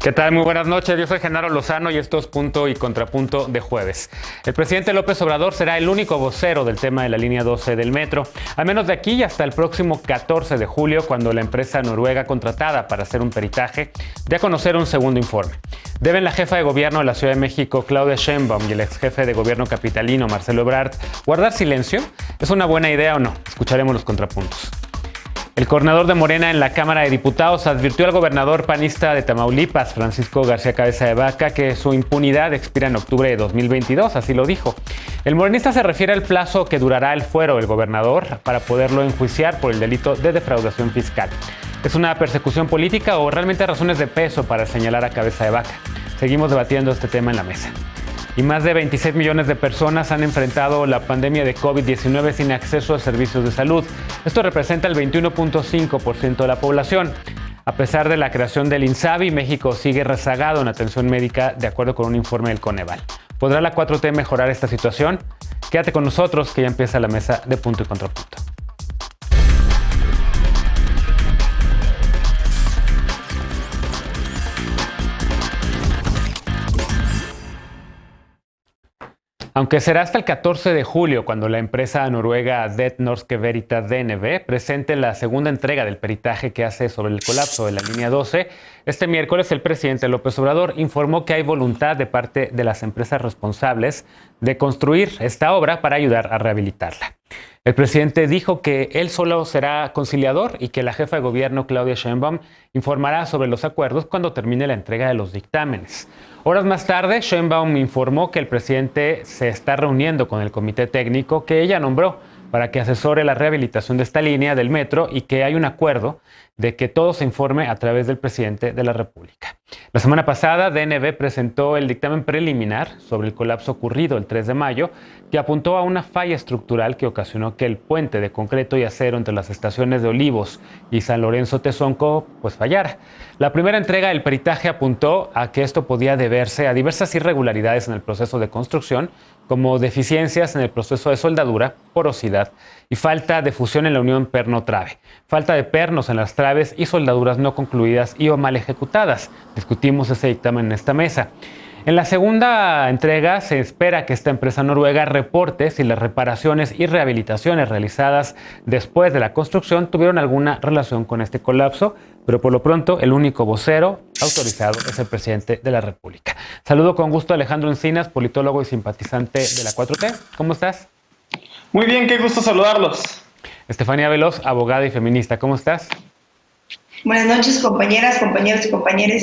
¿Qué tal? Muy buenas noches. Yo soy Genaro Lozano y esto es Punto y Contrapunto de jueves. El presidente López Obrador será el único vocero del tema de la línea 12 del metro, al menos de aquí hasta el próximo 14 de julio, cuando la empresa noruega contratada para hacer un peritaje dé a conocer un segundo informe. ¿Deben la jefa de gobierno de la Ciudad de México, Claudia Sheinbaum, y el ex jefe de gobierno capitalino, Marcelo Ebrard, guardar silencio? ¿Es una buena idea o no? Escucharemos los contrapuntos. El coordinador de Morena en la Cámara de Diputados advirtió al gobernador panista de Tamaulipas, Francisco García Cabeza de Vaca, que su impunidad expira en octubre de 2022, así lo dijo. El morenista se refiere al plazo que durará el fuero del gobernador para poderlo enjuiciar por el delito de defraudación fiscal. ¿Es una persecución política o realmente razones de peso para señalar a Cabeza de Vaca? Seguimos debatiendo este tema en la mesa. Y más de 26 millones de personas han enfrentado la pandemia de COVID-19 sin acceso a servicios de salud. Esto representa el 21.5% de la población. A pesar de la creación del INSABI, México sigue rezagado en atención médica, de acuerdo con un informe del Coneval. ¿Podrá la 4T mejorar esta situación? Quédate con nosotros, que ya empieza la mesa de Punto y Contrapunto. Aunque será hasta el 14 de julio cuando la empresa noruega Det Norske Veritas DNB presente la segunda entrega del peritaje que hace sobre el colapso de la línea 12, este miércoles el presidente López Obrador informó que hay voluntad de parte de las empresas responsables de construir esta obra para ayudar a rehabilitarla. El presidente dijo que él solo será conciliador y que la jefa de gobierno, Claudia Sheinbaum, informará sobre los acuerdos cuando termine la entrega de los dictámenes. Horas más tarde, Sheinbaum informó que el presidente se está reuniendo con el comité técnico que ella nombró para que asesore la rehabilitación de esta línea del metro y que hay un acuerdo de que todo se informe a través del presidente de la República. La semana pasada, DNB presentó el dictamen preliminar sobre el colapso ocurrido el 3 de mayo, que apuntó a una falla estructural que ocasionó que el puente de concreto y acero entre las estaciones de Olivos y San Lorenzo Tezonco fallara. La primera entrega del peritaje apuntó a que esto podía deberse a diversas irregularidades en el proceso de construcción, como deficiencias en el proceso de soldadura, porosidad y falta de fusión en la unión perno-trave, falta de pernos en las traves y soldaduras no concluidas y o mal ejecutadas. Discutimos ese dictamen en esta mesa. En la segunda entrega se espera que esta empresa noruega reporte si las reparaciones y rehabilitaciones realizadas después de la construcción tuvieron alguna relación con este colapso, pero por lo pronto el único vocero autorizado es el presidente de la República. Saludo con gusto a Alejandro Encinas, politólogo y simpatizante de la 4T. ¿Cómo estás? Muy bien, qué gusto saludarlos. Estefanía Veloz, abogada y feminista. ¿Cómo estás? Buenas noches, compañeras, compañeros y compañeros.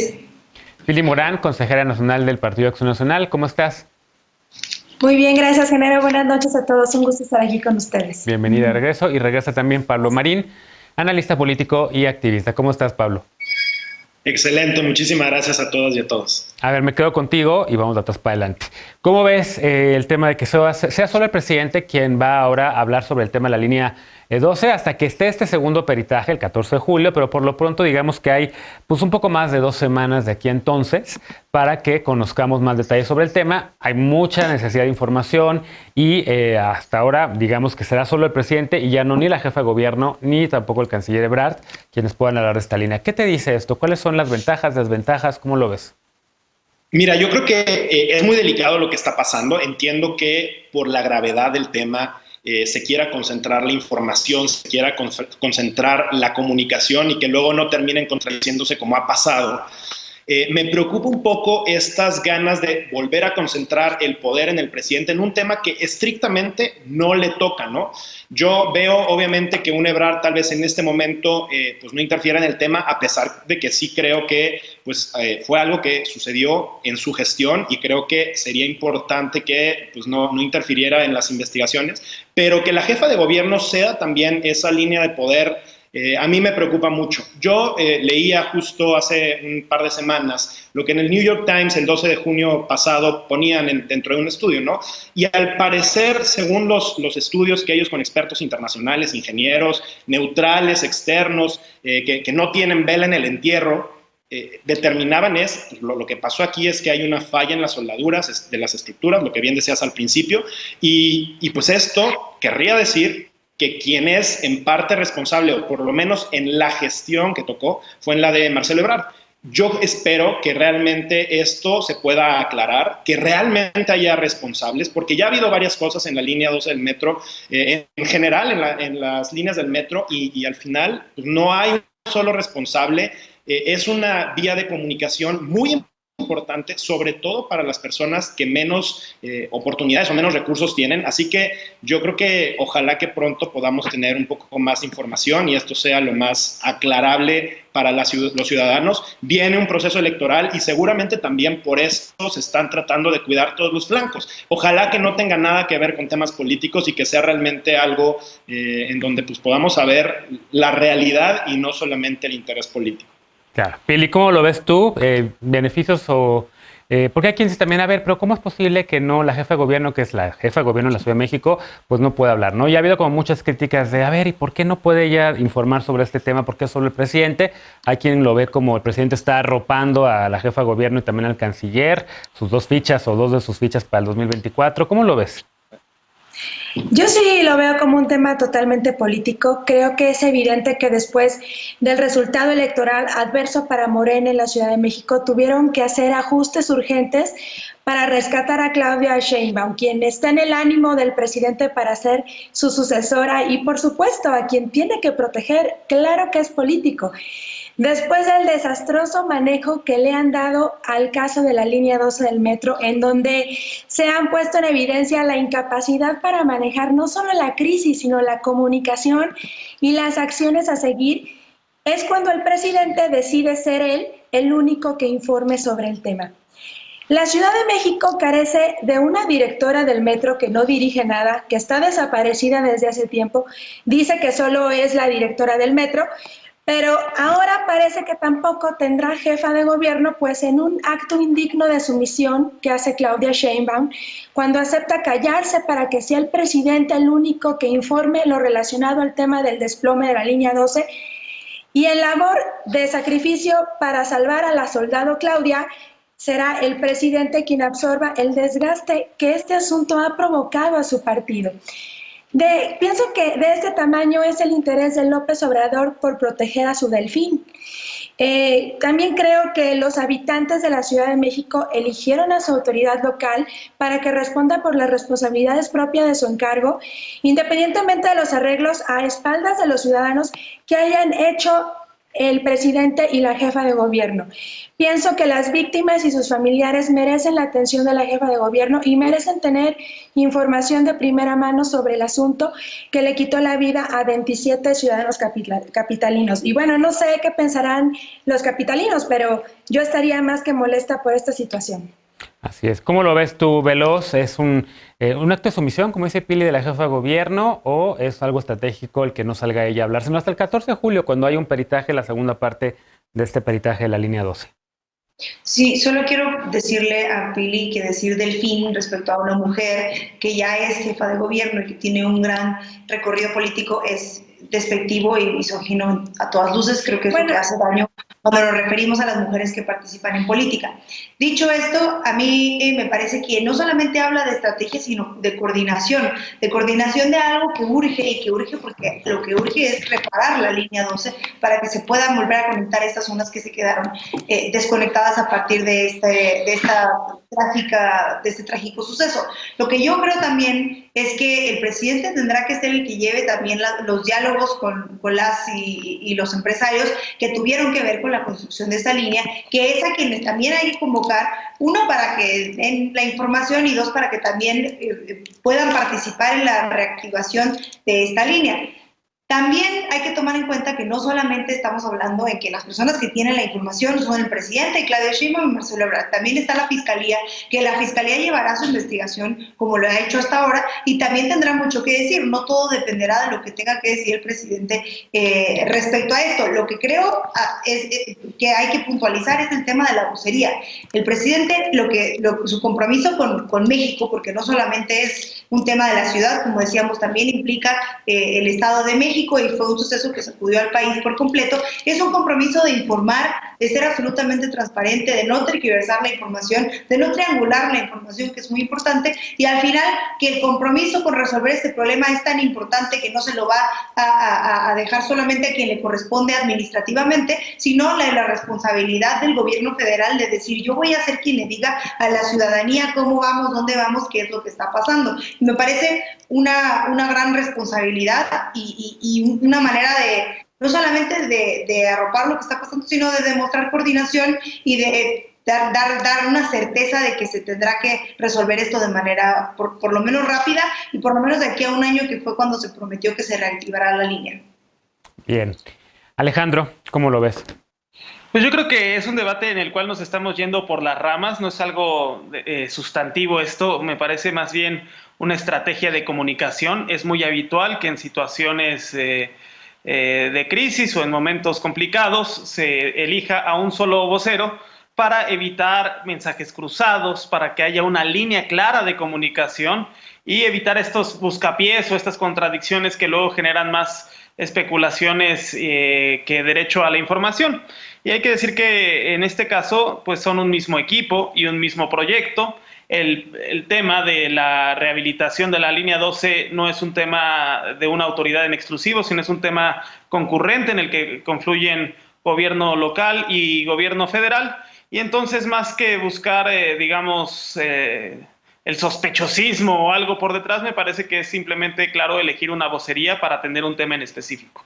Pili Morán, consejera nacional del Partido Acción Nacional. ¿Cómo estás? Muy bien, gracias, Genaro. Buenas noches a todos. Un gusto estar aquí con ustedes. Bienvenida de regreso. Y regresa también Pablo Marín, analista político y activista. ¿Cómo estás, Pablo? Excelente, muchísimas gracias a todas y a todos. A ver, me quedo contigo y vamos de atrás para adelante. ¿Cómo ves el tema de que sea solo el presidente quien va ahora a hablar sobre el tema de la línea 12 hasta que esté este segundo peritaje el 14 de julio, pero por lo pronto digamos que hay un poco más de 2 semanas de aquí entonces para que conozcamos más detalles sobre el tema? Hay mucha necesidad de información y hasta ahora digamos que será solo el presidente y ya no ni la jefa de gobierno ni tampoco el canciller Ebrard quienes puedan hablar de esta línea. ¿Qué te dice esto? ¿Cuáles son las ventajas, desventajas? ¿Cómo lo ves? Mira, yo creo que es muy delicado lo que está pasando. Entiendo que por la gravedad del tema se quiera concentrar la información, se quiera concentrar la comunicación y que luego no terminen contradiciéndose como ha pasado. Me preocupa un poco estas ganas de volver a concentrar el poder en el presidente en un tema que estrictamente no le toca, ¿no? Yo veo obviamente que un Ebrard tal vez en este momento no interfiera en el tema, a pesar de que sí creo que fue algo que sucedió en su gestión y creo que sería importante que no interfiriera en las investigaciones, pero que la jefa de gobierno sea también esa línea de poder. A mí me preocupa mucho. Yo leía justo hace un par de semanas lo que en el New York Times el 12 de junio pasado ponían dentro de un estudio, ¿no? Y al parecer, según los estudios que ellos con expertos internacionales, ingenieros, neutrales, externos, que no tienen vela en el entierro, determinaban lo que pasó aquí es que hay una falla en las soldaduras de las estructuras, lo que bien decías al principio, y pues esto querría decir que quien es en parte responsable, o por lo menos en la gestión que tocó, fue en la de Marcelo Ebrard. Yo espero que realmente esto se pueda aclarar, que realmente haya responsables, porque ya ha habido varias cosas en la línea 12 del metro, en general en las líneas del metro, y al final pues, no hay un solo responsable. Es una vía de comunicación muy importante, sobre todo para las personas que menos oportunidades o menos recursos tienen. Así que yo creo que ojalá que pronto podamos tener un poco más información y esto sea lo más aclarable para los ciudadanos. Viene un proceso electoral y seguramente también por eso se están tratando de cuidar todos los flancos. Ojalá que no tenga nada que ver con temas políticos y que sea realmente algo en donde pues, podamos saber la realidad y no solamente el interés político. Claro. Pili, ¿cómo lo ves tú? ¿Beneficios o...? Porque hay quien dice también, a ver, pero ¿cómo es posible que no la jefa de gobierno, que es la jefa de gobierno de la Ciudad de México, pues no pueda hablar, ¿no? Y ha habido como muchas críticas de, a ver, ¿y por qué no puede ella informar sobre este tema? ¿Por qué solo el presidente? Hay quien lo ve como el presidente está arropando a la jefa de gobierno y también al canciller, sus dos fichas o dos de sus fichas para el 2024. ¿Cómo lo ves? Yo sí lo veo como un tema totalmente político. Creo que es evidente que después del resultado electoral adverso para Morena en la Ciudad de México tuvieron que hacer ajustes urgentes para rescatar a Claudia Sheinbaum, quien está en el ánimo del presidente para ser su sucesora y, por supuesto, a quien tiene que proteger. Claro que es político. Después del desastroso manejo que le han dado al caso de la línea 12 del metro, en donde se han puesto en evidencia la incapacidad para manejar no solo la crisis, sino la comunicación y las acciones a seguir, es cuando el presidente decide ser él el único que informe sobre el tema. La Ciudad de México carece de una directora del metro que no dirige nada, que está desaparecida desde hace tiempo, dice que solo es la directora del metro, pero ahora parece que tampoco tendrá jefa de gobierno, pues en un acto indigno de sumisión que hace Claudia Sheinbaum, cuando acepta callarse para que sea el presidente el único que informe lo relacionado al tema del desplome de la línea 12, y en labor de sacrificio para salvar a la soldado Claudia, será el presidente quien absorba el desgaste que este asunto ha provocado a su partido. Pienso que de este tamaño es el interés de López Obrador por proteger a su delfín. También creo que los habitantes de la Ciudad de México eligieron a su autoridad local para que responda por las responsabilidades propias de su encargo, independientemente de los arreglos a espaldas de los ciudadanos que hayan hecho el presidente y la jefa de gobierno. Pienso que las víctimas y sus familiares merecen la atención de la jefa de gobierno y merecen tener información de primera mano sobre el asunto que le quitó la vida a 27 ciudadanos capitalinos. Y bueno, no sé qué pensarán los capitalinos, pero yo estaría más que molesta por esta situación. Así es. ¿Cómo lo ves tú, Veloz? ¿Es un acto de sumisión, como dice Pili, de la jefa de gobierno, o es algo estratégico el que no salga ella a hablar, sino hasta el 14 de julio, cuando hay un peritaje, la segunda parte de este peritaje de la línea 12? Sí, solo quiero decirle a Pili que decir delfín respecto a una mujer que ya es jefa de gobierno y que tiene un gran recorrido político es despectivo y misógino a todas luces. Creo que es lo que hace daño cuando nos referimos a las mujeres que participan en política. Dicho esto, a mí me parece que no solamente habla de estrategia, sino de coordinación de algo que urge, y que urge porque lo que urge es reparar la línea 12 para que se puedan volver a conectar estas zonas que se quedaron desconectadas a partir de este trágico suceso. Lo que yo creo también es que el presidente tendrá que ser el que lleve también los diálogos con las y los empresarios que tuvieron que ver con la construcción de esta línea, que es a quienes también hay que convocar, uno, para que den la información, y dos, para que también puedan participar en la reactivación de esta línea. También hay que tomar en cuenta que no solamente estamos hablando de que las personas que tienen la información son el presidente, Claudia Sheinbaum y Marcelo Ebrard. También está la Fiscalía, que la Fiscalía llevará su investigación como lo ha hecho hasta ahora, y también tendrá mucho que decir. No todo dependerá de lo que tenga que decir el presidente respecto a esto. Lo que creo es que hay que puntualizar es el tema de la vocería. El presidente, su compromiso con México, porque no solamente es un tema de la ciudad, como decíamos, también implica el Estado de México, y fue un suceso que sacudió al país por completo, es un compromiso de informar de ser absolutamente transparente, de no tergiversar la información, de no triangular la información, que es muy importante, y al final que el compromiso con resolver este problema es tan importante que no se lo va a dejar solamente a quien le corresponde administrativamente, sino la responsabilidad del gobierno federal de decir, yo voy a ser quien le diga a la ciudadanía cómo vamos, dónde vamos, qué es lo que está pasando. Y me parece una gran responsabilidad y una manera de, no solamente de arropar lo que está pasando, sino de demostrar coordinación y de dar una certeza de que se tendrá que resolver esto de manera por lo menos rápida y por lo menos de aquí a un año, que fue cuando se prometió que se reactivará la línea. Bien. Alejandro, ¿cómo lo ves? Pues yo creo que es un debate en el cual nos estamos yendo por las ramas, no es algo sustantivo esto, me parece más bien una estrategia de comunicación. Es muy habitual que en situaciones de crisis o en momentos complicados se elija a un solo vocero para evitar mensajes cruzados, para que haya una línea clara de comunicación y evitar estos buscapiés o estas contradicciones que luego generan más especulaciones que derecho a la información. Y hay que decir que en este caso pues son un mismo equipo y un mismo proyecto. El tema de la rehabilitación de la línea 12 no es un tema de una autoridad en exclusivo, sino es un tema concurrente en el que confluyen gobierno local y gobierno federal. Y entonces, más que buscar, digamos, el sospechosismo o algo por detrás, me parece que es simplemente, claro, elegir una vocería para atender un tema en específico.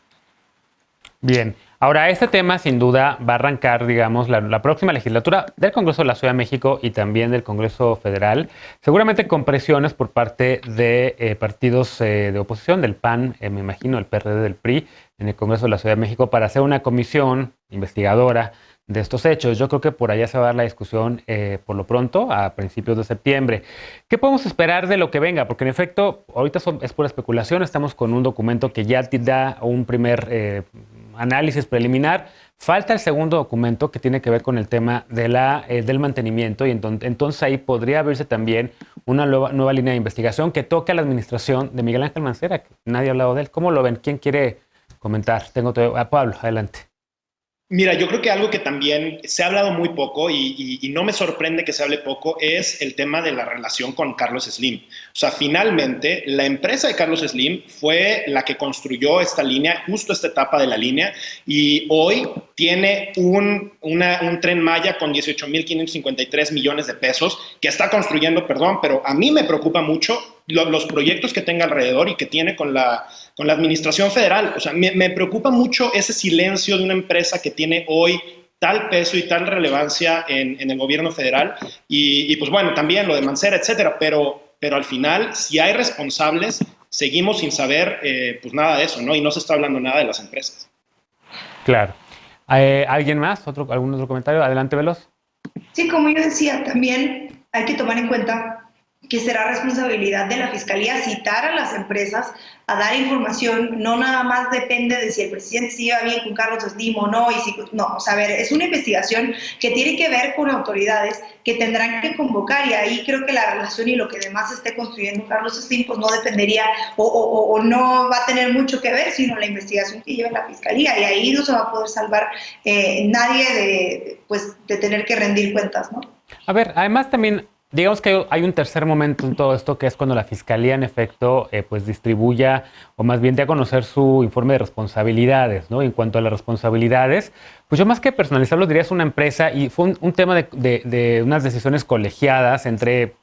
Bien, ahora este tema sin duda va a arrancar, digamos, la próxima legislatura del Congreso de la Ciudad de México y también del Congreso Federal, seguramente con presiones por parte de partidos de oposición, del PAN, me imagino, el PRD, del PRI, en el Congreso de la Ciudad de México, para hacer una comisión investigadora de estos hechos. Yo creo que por allá se va a dar la discusión por lo pronto, a principios de septiembre. ¿Qué podemos esperar de lo que venga? Porque en efecto, ahorita es pura especulación, estamos con un documento que ya da un primer análisis preliminar. Falta el segundo documento que tiene que ver con el tema de del mantenimiento y entonces ahí podría abrirse también una nueva línea de investigación que toque a la administración de Miguel Ángel Mancera, que nadie ha hablado de él. ¿Cómo lo ven? ¿Quién quiere comentar? Pablo, adelante. Mira, yo creo que algo que también se ha hablado muy poco y no me sorprende que se hable poco es el tema de la relación con Carlos Slim. O sea, finalmente la empresa de Carlos Slim fue la que construyó esta línea, justo esta etapa de la línea, y hoy tiene un Tren Maya con 18,553 millones de pesos que está construyendo, pero a mí me preocupa mucho los proyectos que tenga alrededor y que tiene con la administración federal. O sea, me preocupa mucho ese silencio de una empresa que tiene hoy tal peso y tal relevancia en el gobierno federal y pues bueno, también lo de Mancera, etcétera, pero al final, si hay responsables, seguimos sin saber pues nada de eso, ¿no? Y no se está hablando nada de las empresas. Claro. ¿Alguien más? ¿Algún otro comentario? Adelante, Veloz. Sí, como yo decía, también hay que tomar en cuenta que será responsabilidad de la Fiscalía citar a las empresas a dar información. No nada más depende de si el presidente se lleva bien con Carlos Slim o no, o sea, a ver, es una investigación que tiene que ver con autoridades que tendrán que convocar, y ahí creo que la relación y lo que además esté construyendo Carlos Slim pues no dependería o no va a tener mucho que ver, sino la investigación que lleve la Fiscalía, y ahí no se va a poder salvar nadie de tener que rendir cuentas, ¿no? A ver, además también digamos que hay un tercer momento en todo esto, que es cuando la Fiscalía, en efecto, pues distribuya, o más bien dé a conocer su informe de responsabilidades, ¿no? En cuanto a las responsabilidades, pues yo más que personalizarlo diría es una empresa, y fue un tema de unas decisiones colegiadas entre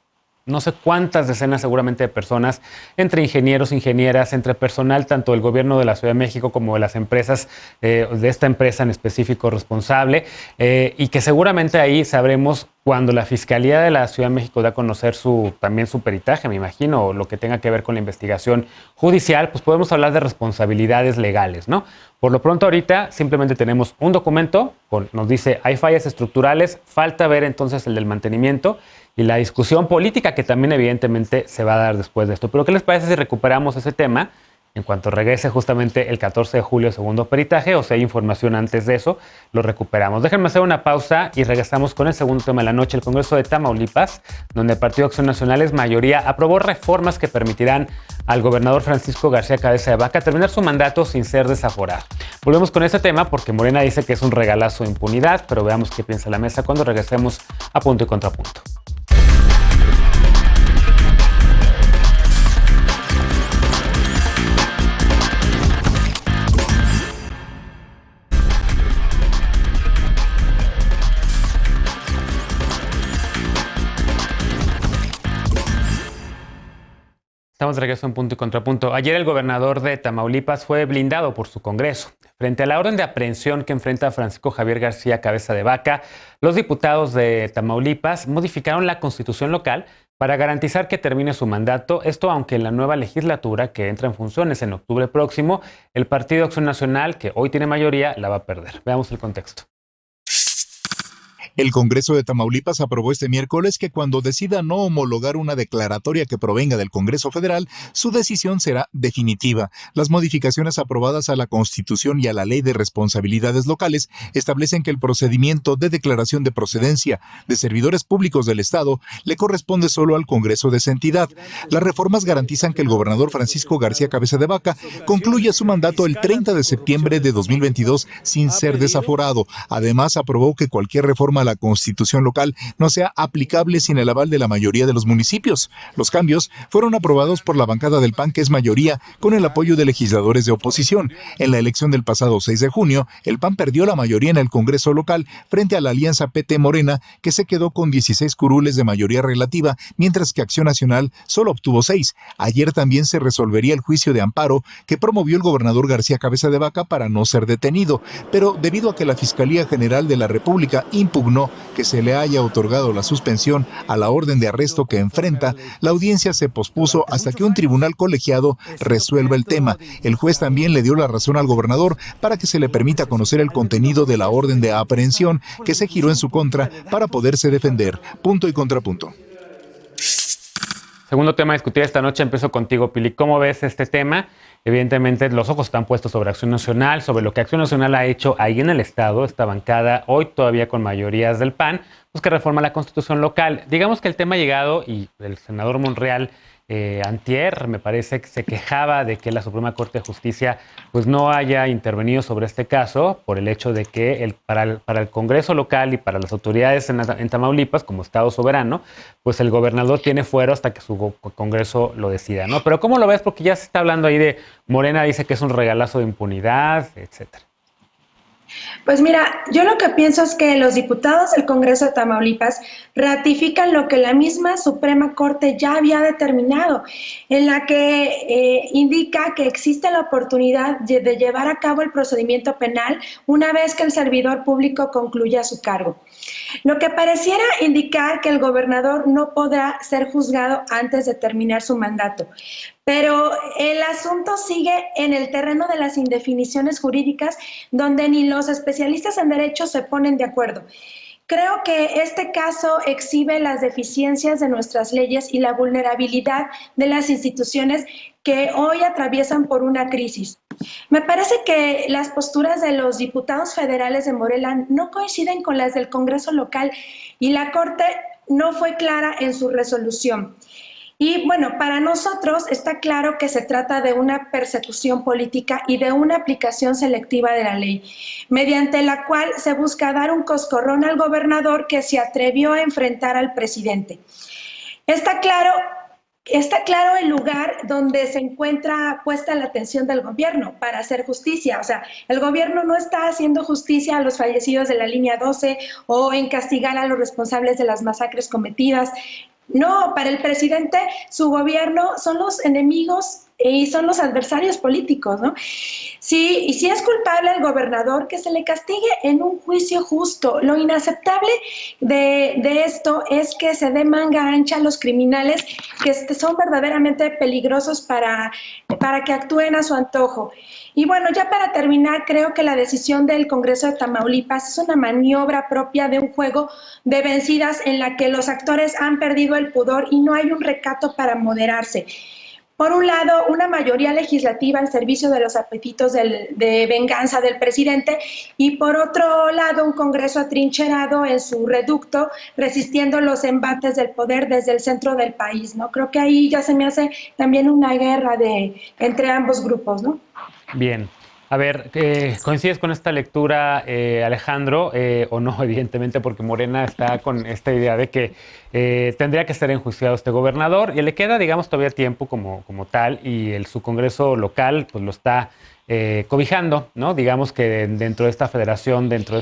no sé cuántas decenas seguramente de personas, entre ingenieros, ingenieras, entre personal tanto del gobierno de la Ciudad de México como de las empresas, de esta empresa en específico responsable, y que seguramente ahí sabremos cuando la Fiscalía de la Ciudad de México da a conocer también su peritaje, me imagino, o lo que tenga que ver con la investigación judicial, pues podemos hablar de responsabilidades legales, ¿no? Por lo pronto ahorita simplemente tenemos un documento, nos dice hay fallas estructurales, falta ver entonces el del mantenimiento y la discusión política que también evidentemente se va a dar después de esto. Pero ¿qué les parece si recuperamos ese tema En cuanto regrese justamente el 14 de julio, segundo peritaje, o si hay información antes de eso, lo recuperamos. Déjenme hacer una pausa y regresamos con el segundo tema de la noche. El Congreso de Tamaulipas, donde el Partido Acción Nacional es mayoría, aprobó reformas que permitirán al gobernador Francisco García Cabeza de Vaca terminar su mandato sin ser desaforado. Volvemos con este tema porque Morena dice que es un regalazo de impunidad, pero veamos qué piensa la mesa cuando regresemos a Punto y Contrapunto. Estamos de regreso en Punto y Contrapunto. Ayer el gobernador de Tamaulipas fue blindado por su Congreso. Frente a la orden de aprehensión que enfrenta Francisco Javier García Cabeza de Vaca, los diputados de Tamaulipas modificaron la constitución local para garantizar que termine su mandato. Esto aunque en la nueva legislatura que entra en funciones en octubre próximo, el Partido Acción Nacional, que hoy tiene mayoría, la va a perder. Veamos el contexto. El Congreso de Tamaulipas aprobó este miércoles que cuando decida no homologar una declaratoria que provenga del Congreso Federal, su decisión será definitiva. Las modificaciones aprobadas a la Constitución y a la Ley de Responsabilidades Locales establecen que el procedimiento de declaración de procedencia de servidores públicos del Estado le corresponde solo al Congreso de esa entidad. Las reformas garantizan que el gobernador Francisco García Cabeza de Vaca concluya su mandato el 30 de septiembre de 2022 sin ser desaforado. Además, aprobó que cualquier reforma a la Constitución local no sea aplicable sin el aval de la mayoría de los municipios. Los cambios fueron aprobados por la bancada del PAN, que es mayoría, con el apoyo de legisladores de oposición. En la elección del pasado 6 de junio, el PAN perdió la mayoría en el Congreso local frente a la alianza PT-Morena, que se quedó con 16 curules de mayoría relativa, mientras que Acción Nacional solo obtuvo 6. Ayer también se resolvería el juicio de amparo que promovió el gobernador García Cabeza de Vaca para no ser detenido, pero debido a que la Fiscalía General de la República impugnó que se le haya otorgado la suspensión a la orden de arresto que enfrenta, la audiencia se pospuso hasta que un tribunal colegiado resuelva el tema. El juez también le dio la razón al gobernador para que se le permita conocer el contenido de la orden de aprehensión que se giró en su contra para poderse defender. Punto y contrapunto. Segundo tema a discutir esta noche, empiezo contigo, Pili. ¿Cómo ves este tema? Evidentemente, los ojos están puestos sobre Acción Nacional, sobre lo que Acción Nacional ha hecho ahí en el Estado, esta bancada, hoy todavía con mayorías del PAN, pues que reforma la Constitución local. Digamos que el tema ha llegado, y el senador Monreal antier, me parece que se quejaba de que la Suprema Corte de Justicia pues no haya intervenido sobre este caso por el hecho de que para el Congreso local y para las autoridades en Tamaulipas, como Estado soberano, pues el gobernador tiene fuero hasta que su Congreso lo decida, ¿no? Pero ¿cómo lo ves? Porque ya se está hablando ahí de Morena, dice que es un regalazo de impunidad, etcétera. Pues mira, yo lo que pienso es que los diputados del Congreso de Tamaulipas ratifican lo que la misma Suprema Corte ya había determinado, en la que indica que existe la oportunidad de llevar a cabo el procedimiento penal una vez que el servidor público concluya su cargo. Lo que pareciera indicar que el gobernador no podrá ser juzgado antes de terminar su mandato. Pero el asunto sigue en el terreno de las indefiniciones jurídicas, donde ni los especialistas en derecho se ponen de acuerdo. Creo que este caso exhibe las deficiencias de nuestras leyes y la vulnerabilidad de las instituciones que hoy atraviesan por una crisis. Me parece que las posturas de los diputados federales de Morena no coinciden con las del Congreso local y la Corte no fue clara en su resolución. Y bueno, para nosotros está claro que se trata de una persecución política y de una aplicación selectiva de la ley, mediante la cual se busca dar un coscorrón al gobernador que se atrevió a enfrentar al presidente. Está claro el lugar donde se encuentra puesta la atención del gobierno para hacer justicia. O sea, el gobierno no está haciendo justicia a los fallecidos de la línea 12 o en castigar a los responsables de las masacres cometidas. No, para el presidente, su gobierno son los enemigos y son los adversarios políticos, ¿no? Sí, y si es culpable el gobernador, que se le castigue en un juicio justo. Lo inaceptable de esto es que se dé manga ancha a los criminales que son verdaderamente peligrosos para que actúen a su antojo. Y bueno, ya para terminar, creo que la decisión del Congreso de Tamaulipas es una maniobra propia de un juego de vencidas en la que los actores han perdido el pudor y no hay un recato para moderarse. por un lado, una mayoría legislativa al servicio de los apetitos de venganza del presidente y por otro lado, un Congreso atrincherado en su reducto, resistiendo los embates del poder desde el centro del país, ¿no? Creo que ahí ya se me hace también una guerra entre ambos grupos, ¿no? Bien. A ver, ¿coincides con esta lectura, Alejandro, o no? Evidentemente, porque Morena está con esta idea de que tendría que ser enjuiciado este gobernador y le queda, digamos, todavía tiempo como tal y su Congreso local pues lo está cobijando, ¿no? Digamos que dentro de esta federación, dentro de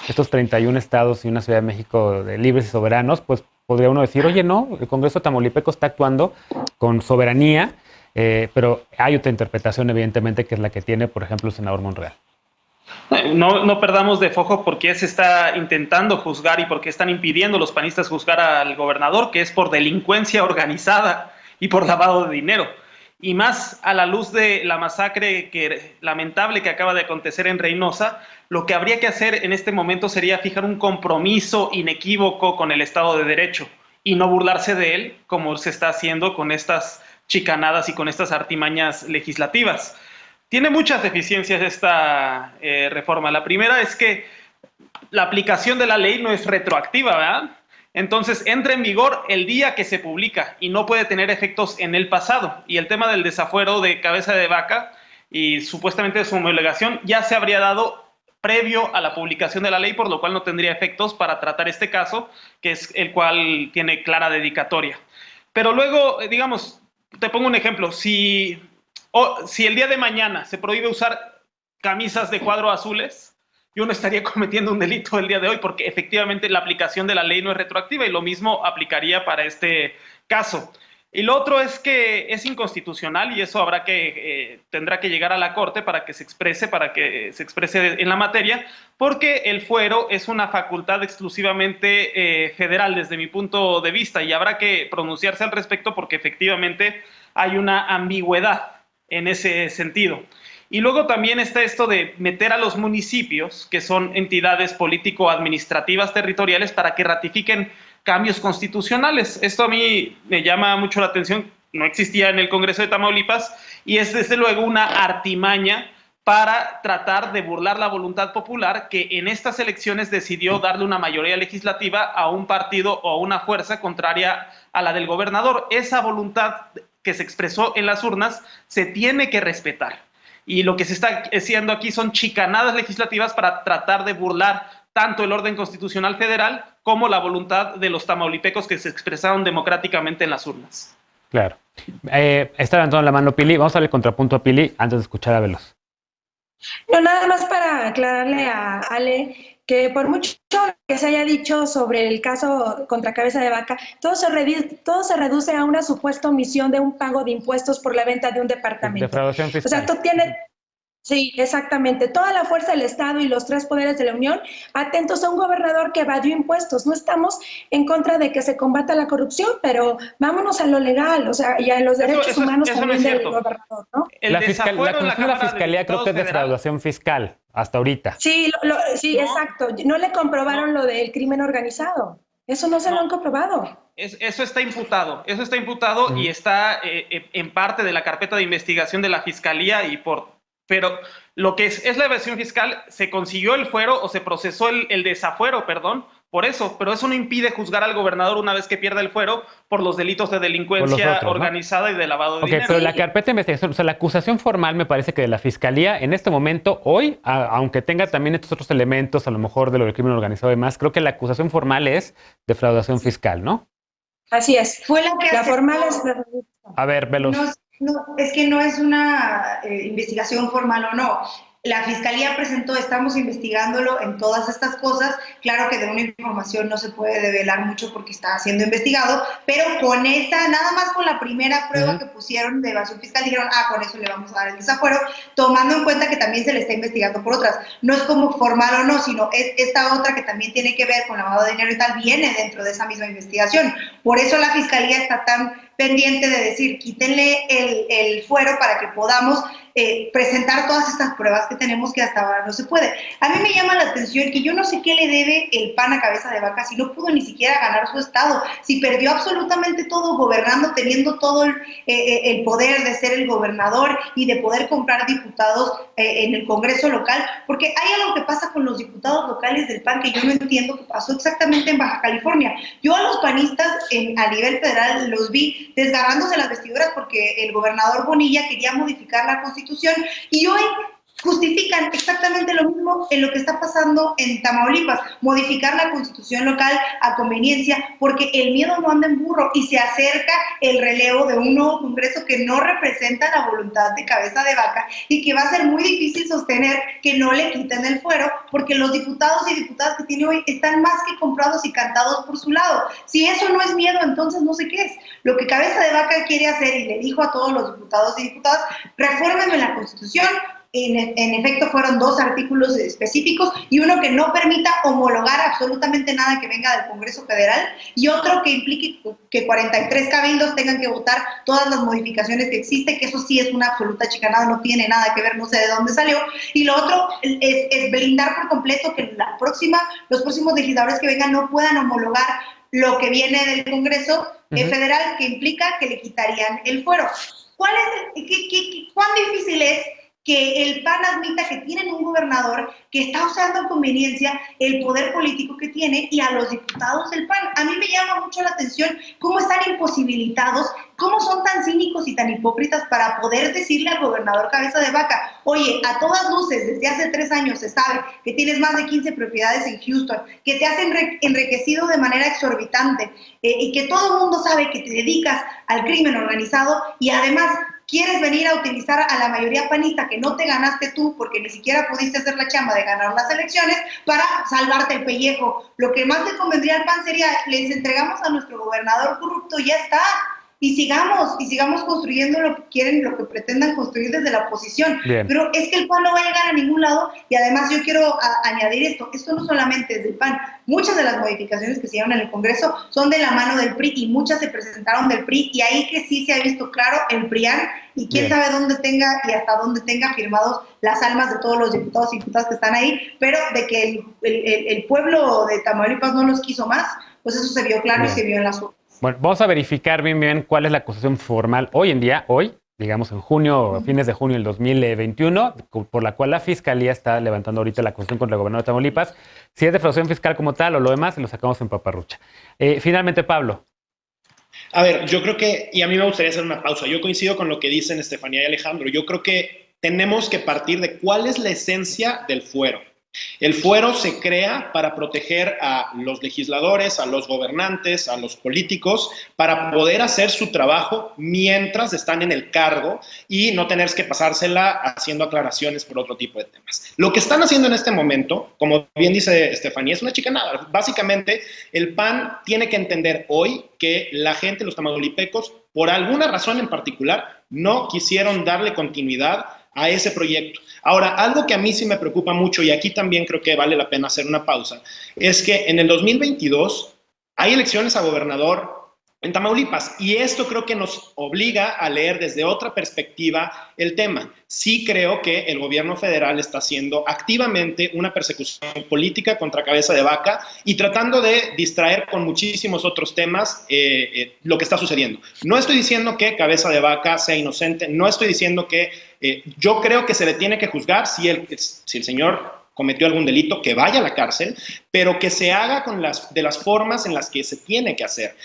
estos 31 estados y una Ciudad de México de libres y soberanos, pues podría uno decir, oye, no, el Congreso tamaulipeco está actuando con soberanía. Pero hay otra interpretación, evidentemente, que es la que tiene, por ejemplo, el senador Monreal. No perdamos de foco por qué se está intentando juzgar y por qué están impidiendo los panistas juzgar al gobernador, que es por delincuencia organizada y por lavado de dinero. Y más a la luz de la masacre lamentable que acaba de acontecer en Reynosa, lo que habría que hacer en este momento sería fijar un compromiso inequívoco con el Estado de Derecho y no burlarse de él, como se está haciendo con estas chicanadas y con estas artimañas legislativas. Tiene muchas deficiencias esta reforma. La primera es que la aplicación de la ley no es retroactiva, ¿verdad? Entonces entra en vigor el día que se publica y no puede tener efectos en el pasado. Y el tema del desafuero de cabeza de vaca y supuestamente de su homologación ya se habría dado previo a la publicación de la ley, por lo cual no tendría efectos para tratar este caso, que es el cual tiene clara dedicatoria. Pero luego, digamos, te pongo un ejemplo, si el día de mañana se prohíbe usar camisas de cuadro azules, yo no estaría cometiendo un delito el día de hoy porque efectivamente la aplicación de la ley no es retroactiva y lo mismo aplicaría para este caso. Y lo otro es que es inconstitucional y eso tendrá que llegar a la Corte para que se exprese en la materia, porque el fuero es una facultad exclusivamente federal desde mi punto de vista y habrá que pronunciarse al respecto porque efectivamente hay una ambigüedad en ese sentido. Y luego también está esto de meter a los municipios, que son entidades político-administrativas territoriales, para que ratifiquen cambios constitucionales. Esto a mí me llama mucho la atención, no existía en el Congreso de Tamaulipas y es desde luego una artimaña para tratar de burlar la voluntad popular que en estas elecciones decidió darle una mayoría legislativa a un partido o a una fuerza contraria a la del gobernador. Esa voluntad que se expresó en las urnas se tiene que respetar. Y lo que se está haciendo aquí son chicanadas legislativas para tratar de burlar tanto el orden constitucional federal como la voluntad de los tamaulipecos que se expresaron democráticamente en las urnas. Claro. Está levantando la mano Pili. Vamos a darle contrapunto a Pili antes de escuchar a Veloz. No, nada más para aclararle a Ale que por mucho que se haya dicho sobre el caso contra cabeza de vaca, todo se reduce a una supuesta omisión de un pago de impuestos por la venta de un departamento. Defraudación fiscal. O sea, tú tienes... Sí, exactamente. Toda la fuerza del Estado y los tres poderes de la Unión atentos a un gobernador que evadió impuestos. No estamos en contra de que se combata la corrupción, pero vámonos a lo legal, o sea, y a los derechos humanos también del gobernador, ¿no? La acusación de la Fiscalía creo que es defraudación fiscal, hasta ahorita. Sí, sí, ¿no? Exacto. No le comprobaron lo del crimen organizado. Eso no se lo han comprobado. Eso está imputado. Y está en parte de la carpeta de investigación de la Fiscalía pero lo que es la evasión fiscal, se consiguió el fuero o se procesó el desafuero, perdón, por eso, pero eso no impide juzgar al gobernador una vez que pierda el fuero por los delitos de delincuencia organizada, ¿no? Y de lavado de dinero. Pero la carpeta de investigación, o sea, la acusación formal me parece que de la Fiscalía en este momento, hoy, aunque tenga también estos otros elementos, a lo mejor de lo del crimen organizado y demás, creo que la acusación formal es defraudación fiscal, ¿no? Así es. Fue la que formal es... A ver, Veloz. No, es que no es una investigación formal o no. La Fiscalía presentó, estamos investigándolo en todas estas cosas. Claro que de una información no se puede develar mucho porque está siendo investigado, pero con esta, nada más con la primera prueba que pusieron de evasión fiscal, dijeron, con eso le vamos a dar el desafuero, tomando en cuenta que también se le está investigando por otras. No es como formal o no, sino es esta otra que también tiene que ver con lavado de dinero y tal, viene dentro de esa misma investigación. Por eso la Fiscalía está tan pendiente de decir, quítenle el fuero para que podamos presentar todas estas pruebas que tenemos que hasta ahora no se puede. A mí me llama la atención que yo no sé qué le debe el PAN a Cabeza de Vaca si no pudo ni siquiera ganar su estado, si perdió absolutamente todo gobernando, teniendo todo el poder de ser el gobernador y de poder comprar diputados en el Congreso local, porque hay algo que pasa con los diputados locales del PAN que yo no entiendo que pasó exactamente en Baja California. Yo a los panistas a nivel federal los vi desgarrándose las vestiduras porque el gobernador Bonilla quería modificar la Constitución y hoy justifican exactamente lo mismo en lo que está pasando en Tamaulipas, modificar la Constitución local a conveniencia, porque el miedo no anda en burro y se acerca el relevo de un nuevo Congreso que no representa la voluntad de Cabeza de Vaca y que va a ser muy difícil sostener que no le quiten el fuero, porque los diputados y diputadas que tiene hoy están más que comprados y cantados por su lado. Si eso no es miedo, entonces no sé qué es. Lo que Cabeza de Vaca quiere hacer, y le dijo a todos los diputados y diputadas, refórmenme la Constitución. En efecto, fueron 2 artículos específicos y uno que no permita homologar absolutamente nada que venga del Congreso Federal y otro que implique que 43 cabildos tengan que votar todas las modificaciones que existen, que eso sí es una absoluta chicanada, no tiene nada que ver, no sé de dónde salió. Y lo otro es blindar por completo que los próximos legisladores que vengan no puedan homologar lo que viene del Congreso Federal, que implica que le quitarían el fuero. ¿Cuán difícil es que el PAN admita que tienen un gobernador que está usando en conveniencia el poder político que tiene y a los diputados del PAN? A mí me llama mucho la atención cómo están imposibilitados, cómo son tan cínicos y tan hipócritas para poder decirle al gobernador Cabeza de Vaca, oye, a todas luces, desde hace 3 años se sabe que tienes más de 15 propiedades en Houston, que te has enriquecido de manera exorbitante y que todo el mundo sabe que te dedicas al crimen organizado y además quieres venir a utilizar a la mayoría panista que no te ganaste tú porque ni siquiera pudiste hacer la chamba de ganar las elecciones para salvarte el pellejo. Lo que más le convendría al PAN sería, les entregamos a nuestro gobernador corrupto, ya está. Y sigamos construyendo lo que quieren, lo que pretendan construir desde la oposición. Bien. Pero es que el PAN no va a llegar a ningún lado y además yo quiero añadir esto no solamente es del PAN, muchas de las modificaciones que se llevan en el Congreso son de la mano del PRI y muchas se presentaron del PRI y ahí que sí se ha visto claro el PRIAN y quién sabe dónde tenga y hasta dónde tenga firmados las almas de todos los diputados y diputadas que están ahí, pero de que el pueblo de Tamaulipas no los quiso más, pues eso se vio claro. Bien. Y se vio en las urnas. Bueno, vamos a verificar bien cuál es la acusación formal hoy en día, digamos en junio, fines de junio del 2021, por la cual la Fiscalía está levantando ahorita la acusación contra el gobernador de Tamaulipas. Si es defraudación fiscal como tal o lo demás, lo sacamos en paparrucha. Finalmente, Pablo. A ver, yo creo que, y a mí me gustaría hacer una pausa, yo coincido con lo que dicen Estefanía y Alejandro, yo creo que tenemos que partir de cuál es la esencia del fuero. El fuero se crea para proteger a los legisladores, a los gobernantes, a los políticos, para poder hacer su trabajo mientras están en el cargo y no tener que pasársela haciendo aclaraciones por otro tipo de temas. Lo que están haciendo en este momento, como bien dice Estefanía, es una chicanada. Básicamente, el PAN tiene que entender hoy que la gente, los tamaulipecos, por alguna razón en particular, no quisieron darle continuidad a ese proyecto. Ahora, algo que a mí sí me preocupa mucho, y aquí también creo que vale la pena hacer una pausa, es que en el 2022 hay elecciones a gobernador en Tamaulipas, y esto creo que nos obliga a leer desde otra perspectiva el tema. Sí creo que el gobierno federal está haciendo activamente una persecución política contra Cabeza de Vaca y tratando de distraer con muchísimos otros temas lo que está sucediendo. No estoy diciendo que Cabeza de Vaca sea inocente, no estoy diciendo que yo creo que se le tiene que juzgar si el señor cometió algún delito, que vaya a la cárcel, pero que se haga de las formas en las que se tiene que hacer.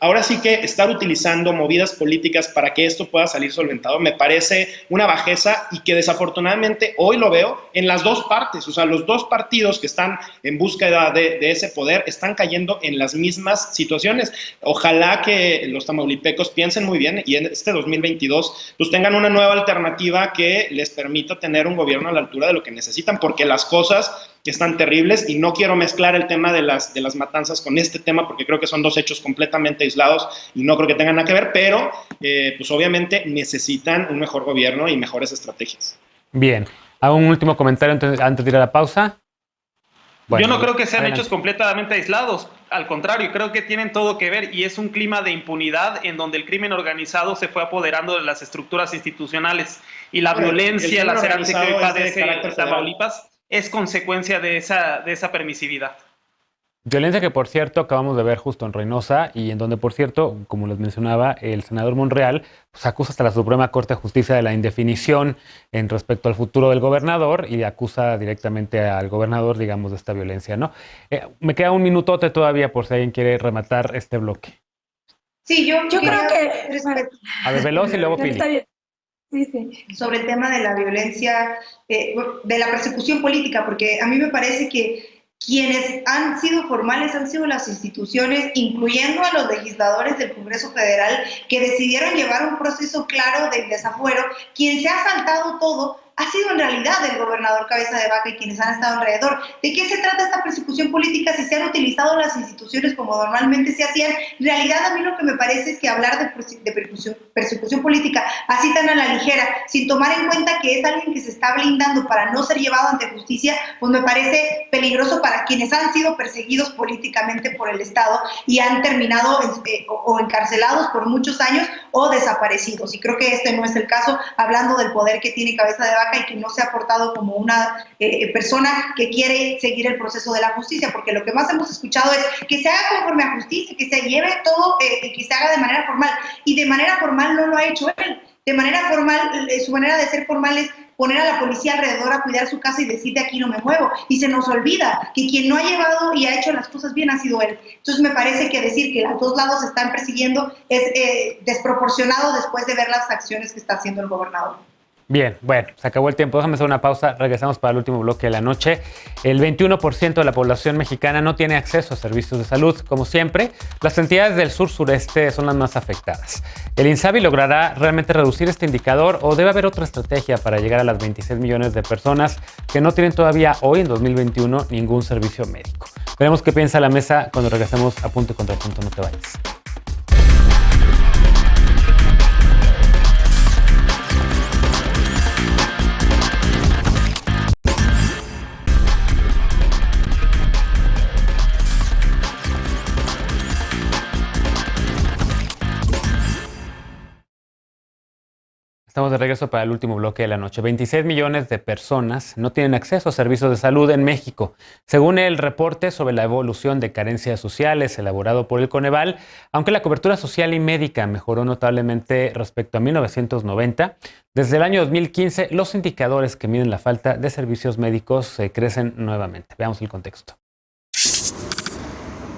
Ahora sí que estar utilizando movidas políticas para que esto pueda salir solventado me parece una bajeza y que desafortunadamente hoy lo veo en las dos partes. O sea, los dos partidos que están en búsqueda de ese poder están cayendo en las mismas situaciones. Ojalá que los tamaulipecos piensen muy bien y en este 2022 pues tengan una nueva alternativa que les permita tener un gobierno a la altura de lo que necesitan, porque las cosas están terribles y no quiero mezclar el tema de las matanzas con este tema porque creo que son dos hechos completamente aislados y no creo que tengan nada que ver, pero pues obviamente necesitan un mejor gobierno y mejores estrategias. Bien, ¿hago un último comentario antes de ir a la pausa? Bueno, yo no creo que sean hechos completamente aislados. al contrario, creo que tienen todo que ver y es un clima de impunidad en donde el crimen organizado se fue apoderando de las estructuras institucionales y la violencia lacerante que hoy padece Tamaulipas es consecuencia de esa permisividad. Violencia que, por cierto, acabamos de ver justo en Reynosa y en donde, por cierto, como les mencionaba, el senador Monreal pues, acusa hasta la Suprema Corte de Justicia de la indefinición en respecto al futuro del gobernador y acusa directamente al gobernador, digamos, de esta violencia, ¿no? Me queda un minutote todavía por si alguien quiere rematar este bloque. Sí, yo creo que... A ver, veloz y luego Pili. Está bien. Sí. Sobre el tema de la violencia, de la persecución política, porque a mí me parece que quienes han sido formales han sido las instituciones, incluyendo a los legisladores del Congreso Federal, que decidieron llevar un proceso claro del desafuero. Quien se ha saltado todo ha sido en realidad el gobernador Cabeza de Vaca y quienes han estado alrededor. ¿De qué se trata esta persecución política si se han utilizado las instituciones como normalmente se hacían? En realidad a mí lo que me parece es que hablar de persecución política así tan a la ligera, sin tomar en cuenta que es alguien que se está blindando para no ser llevado ante justicia, pues me parece peligroso para quienes han sido perseguidos políticamente por el Estado y han terminado o encarcelados por muchos años o desaparecidos. Y creo que este no es el caso, hablando del poder que tiene Cabeza de Vaca y que no se ha portado como una persona que quiere seguir el proceso de la justicia, porque lo que más hemos escuchado es que se haga conforme a justicia, que se lleve todo, que se haga de manera formal, y de manera formal no lo ha hecho él. De manera formal, su manera de ser formal es poner a la policía alrededor a cuidar su casa y decir de aquí no me muevo, y se nos olvida que quien no ha llevado y ha hecho las cosas bien ha sido él. Entonces me parece que decir que los dos lados están persiguiendo es desproporcionado después de ver las acciones que está haciendo el gobernador. Bien, bueno, se acabó el tiempo. Déjame hacer una pausa. Regresamos para el último bloque de la noche. El 21% de la población mexicana no tiene acceso a servicios de salud. Como siempre, las entidades del sur-sureste son las más afectadas. ¿El INSABI logrará realmente reducir este indicador o debe haber otra estrategia para llegar a las 26 millones de personas que no tienen todavía hoy, en 2021, ningún servicio médico? Veremos qué piensa la mesa cuando regresemos a Punto y Contrapunto. No te vayas. Estamos de regreso para el último bloque de la noche. 26 millones de personas no tienen acceso a servicios de salud en México. Según el reporte sobre la evolución de carencias sociales elaborado por el Coneval, aunque la cobertura social y médica mejoró notablemente respecto a 1990, desde el año 2015 los indicadores que miden la falta de servicios médicos crecen nuevamente. Veamos el contexto.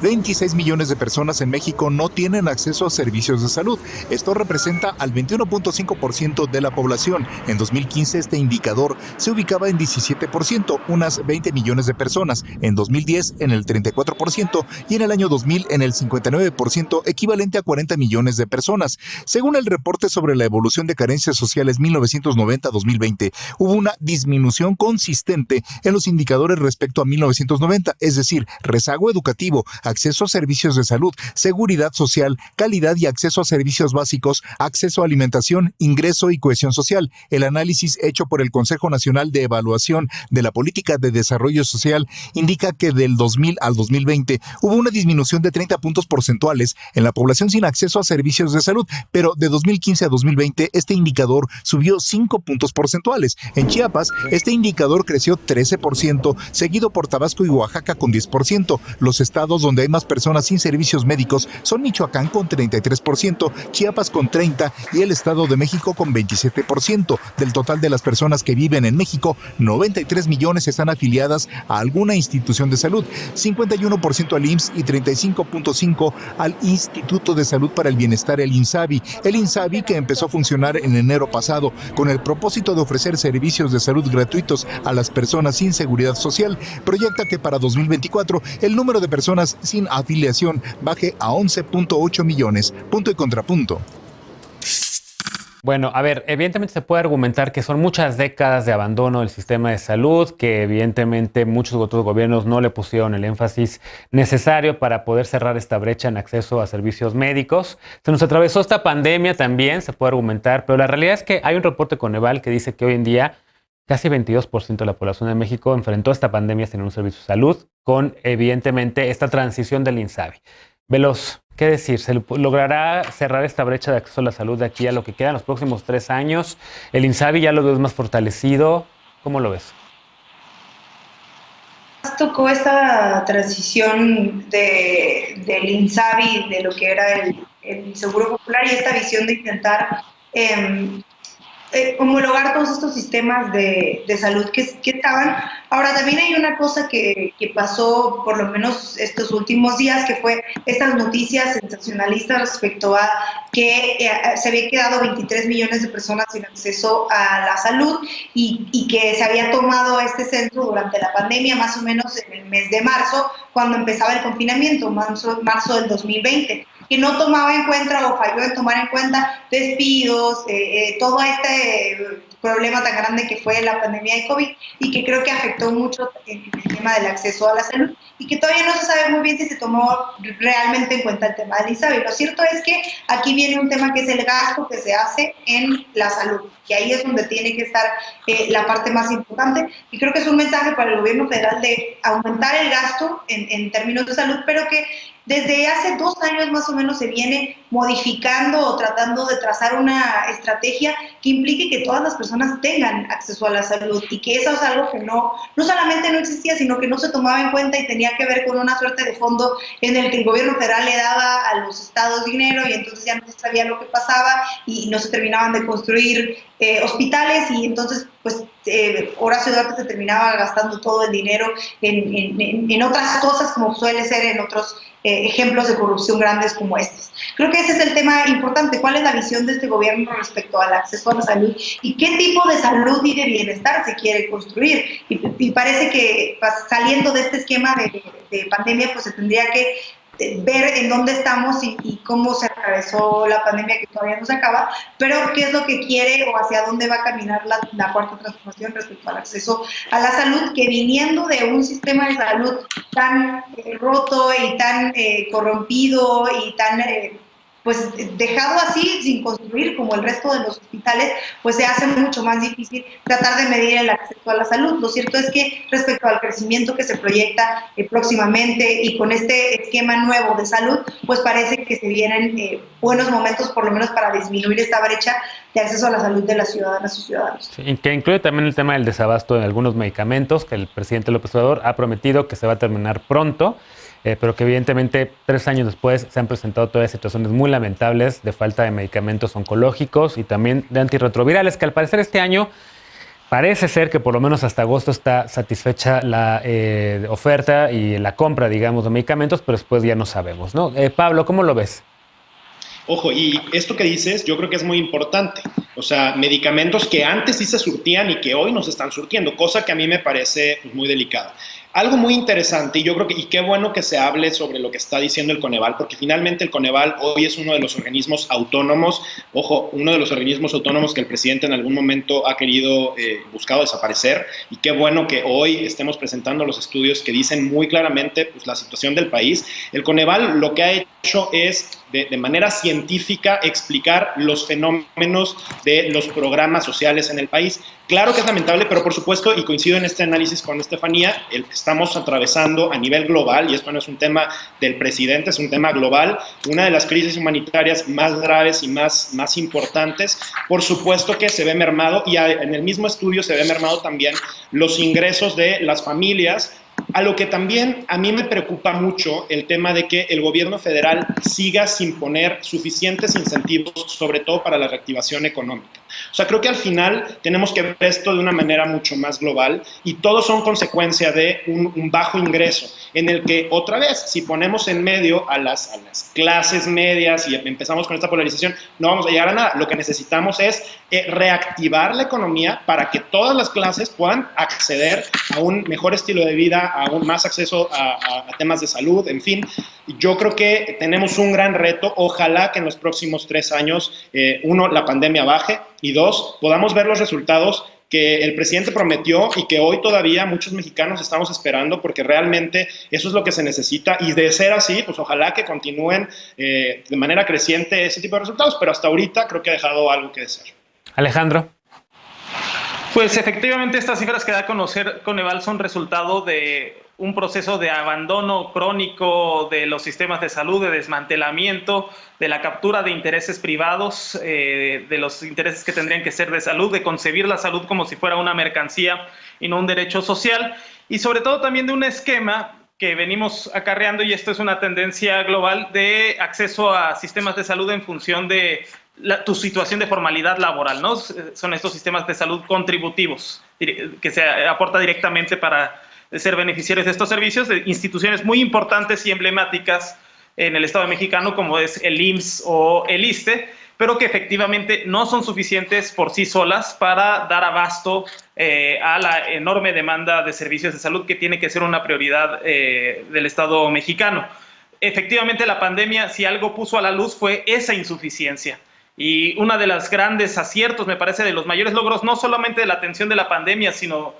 26 millones de personas en México no tienen acceso a servicios de salud. Esto representa al 21.5% de la población. En 2015 este indicador se ubicaba en 17%, unas 20 millones de personas. En 2010 en el 34% y en el año 2000 en el 59%, equivalente a 40 millones de personas. Según el reporte sobre la evolución de carencias sociales 1990-2020, hubo una disminución consistente en los indicadores respecto a 1990, es decir, rezago educativo, acceso a servicios de salud, seguridad social, calidad y acceso a servicios básicos, acceso a alimentación, ingreso y cohesión social. El análisis hecho por el Consejo Nacional de Evaluación de la Política de Desarrollo Social indica que del 2000 al 2020 hubo una disminución de 30 puntos porcentuales en la población sin acceso a servicios de salud, pero de 2015 a 2020 este indicador subió 5 puntos porcentuales. En Chiapas, este indicador creció 13%, seguido por Tabasco y Oaxaca con 10%. Los estados donde hay más personas sin servicios médicos son Michoacán con 33%, Chiapas con 30% y el Estado de México con 27%. Del total de las personas que viven en México, 93 millones están afiliadas a alguna institución de salud, 51% al IMSS y 35.5% al Instituto de Salud para el Bienestar, el INSABI. El INSABI, que empezó a funcionar en enero pasado con el propósito de ofrecer servicios de salud gratuitos a las personas sin seguridad social, proyecta que para 2024 el número de personas sin afiliación baje a 11.8 millones. Punto y contrapunto. Bueno, a ver, evidentemente se puede argumentar que son muchas décadas de abandono del sistema de salud, que evidentemente muchos otros gobiernos no le pusieron el énfasis necesario para poder cerrar esta brecha en acceso a servicios médicos. Se nos atravesó esta pandemia también, se puede argumentar, pero la realidad es que hay un reporte Coneval que dice que hoy en día Casi 22% de la población de México enfrentó esta pandemia sin un servicio de salud, con evidentemente esta transición del INSABI. Veloz, ¿qué decir? ¿Se logrará cerrar esta brecha de acceso a la salud de aquí a lo que queda en los próximos 3 años? ¿El INSABI ya lo ves más fortalecido? ¿Cómo lo ves? Tocó esta transición del INSABI, de lo que era el Seguro Popular, y esta visión de intentar homologar todos estos sistemas de salud que estaban. Ahora, también hay una cosa que pasó, por lo menos estos últimos días, que fue estas noticias sensacionalistas respecto a que se había quedado 23 millones de personas sin acceso a la salud y que se había tomado este censo durante la pandemia, más o menos en el mes de marzo, cuando empezaba el confinamiento, marzo del 2020. Que no tomaba en cuenta o falló en tomar en cuenta despidos, todo este problema tan grande que fue la pandemia de COVID y que creo que afectó mucho el tema del acceso a la salud y que todavía no se sabe muy bien si se tomó realmente en cuenta el tema del INSABI. Lo cierto es que aquí viene un tema que es el gasto que se hace en la salud, que ahí es donde tiene que estar la parte más importante, y creo que es un mensaje para el gobierno federal de aumentar el gasto en términos de salud, pero que desde hace 2 años más o menos se viene modificando o tratando de trazar una estrategia que implique que todas las personas tengan acceso a la salud, y que eso es algo que no solamente no existía, sino que no se tomaba en cuenta y tenía que ver con una suerte de fondo en el que el gobierno federal le daba a los estados dinero y entonces ya no se sabía lo que pasaba y no se terminaban de construir hospitales, y entonces pues Horacio Duarte se terminaba gastando todo el dinero en otras cosas, como suele ser en otros ejemplos de corrupción grandes como estos. Creo que ese es el tema importante. ¿Cuál es la visión de este gobierno respecto al acceso a la salud y qué tipo de salud y de bienestar se quiere construir? Y parece que saliendo de este esquema de pandemia, pues se tendría que ver en dónde estamos y cómo se atravesó la pandemia, que todavía no se acaba, pero qué es lo que quiere o hacia dónde va a caminar la cuarta transformación respecto al acceso a la salud, que viniendo de un sistema de salud tan roto y tan corrompido y tan pues dejado así, sin construir como el resto de los hospitales, pues se hace mucho más difícil tratar de medir el acceso a la salud. Lo cierto es que respecto al crecimiento que se proyecta próximamente y con este esquema nuevo de salud, pues parece que se vienen buenos momentos, por lo menos para disminuir esta brecha de acceso a la salud de las ciudadanas y ciudadanos. Sí, que incluye también el tema del desabasto de algunos medicamentos, que el presidente López Obrador ha prometido que se va a terminar pronto. Pero que evidentemente 3 años después se han presentado todas situaciones muy lamentables de falta de medicamentos oncológicos y también de antirretrovirales, que al parecer este año parece ser que por lo menos hasta agosto está satisfecha la oferta y la compra, digamos, de medicamentos, pero después ya no sabemos, ¿no? Pablo, ¿cómo lo ves? Ojo, y esto que dices yo creo que es muy importante. O sea, medicamentos que antes sí se surtían y que hoy no se están surtiendo, cosa que a mí me parece pues, muy delicada. Algo muy interesante, y yo creo que, y qué bueno que se hable sobre lo que está diciendo el Coneval, porque finalmente el Coneval hoy es uno de los organismos autónomos, ojo, uno de los organismos autónomos que el presidente en algún momento ha querido, buscado desaparecer, y qué bueno que hoy estemos presentando los estudios que dicen muy claramente pues, la situación del país. El Coneval lo que ha hecho es, de manera científica, explicar los fenómenos de los programas sociales en el país. Claro que es lamentable, pero por supuesto, y coincido en este análisis con Estefanía, estamos atravesando a nivel global, y esto no es un tema del presidente, es un tema global, una de las crisis humanitarias más graves y más importantes. Por supuesto que se ve mermado, y en el mismo estudio se ve mermado también los ingresos de las familias, a lo que también a mí me preocupa mucho el tema de que el gobierno federal siga sin poner suficientes incentivos, sobre todo para la reactivación económica. O sea, creo que al final tenemos que ver esto de una manera mucho más global, y todos son consecuencia de un bajo ingreso, en el que otra vez, si ponemos en medio a las clases medias y empezamos con esta polarización, no vamos a llegar a nada. Lo que necesitamos es reactivar la economía para que todas las clases puedan acceder a un mejor estilo de vida, a un más acceso a temas de salud, en fin. Yo creo que tenemos un gran reto. Ojalá que en los próximos 3 años, uno, la pandemia baje, y 2, podamos ver los resultados que el presidente prometió y que hoy todavía muchos mexicanos estamos esperando, porque realmente eso es lo que se necesita, y de ser así, pues ojalá que continúen de manera creciente ese tipo de resultados, pero hasta ahorita creo que ha dejado algo que desear. Alejandro. Pues efectivamente estas cifras que da a conocer Coneval son resultado de un proceso de abandono crónico de los sistemas de salud, de desmantelamiento, de la captura de intereses privados, de los intereses que tendrían que ser de salud, de concebir la salud como si fuera una mercancía y no un derecho social, y sobre todo también de un esquema que venimos acarreando, y esto es una tendencia global, de acceso a sistemas de salud en función de tu situación de formalidad laboral, ¿no? Son estos sistemas de salud contributivos que se aporta directamente para ser beneficiarios de estos servicios, de instituciones muy importantes y emblemáticas en el Estado mexicano, como es el IMSS o el ISSSTE, pero que efectivamente no son suficientes por sí solas para dar abasto a la enorme demanda de servicios de salud que tiene que ser una prioridad del Estado mexicano. Efectivamente, la pandemia, si algo puso a la luz, fue esa insuficiencia. Y una de las grandes aciertos, me parece, de los mayores logros, no solamente de la atención de la pandemia, sino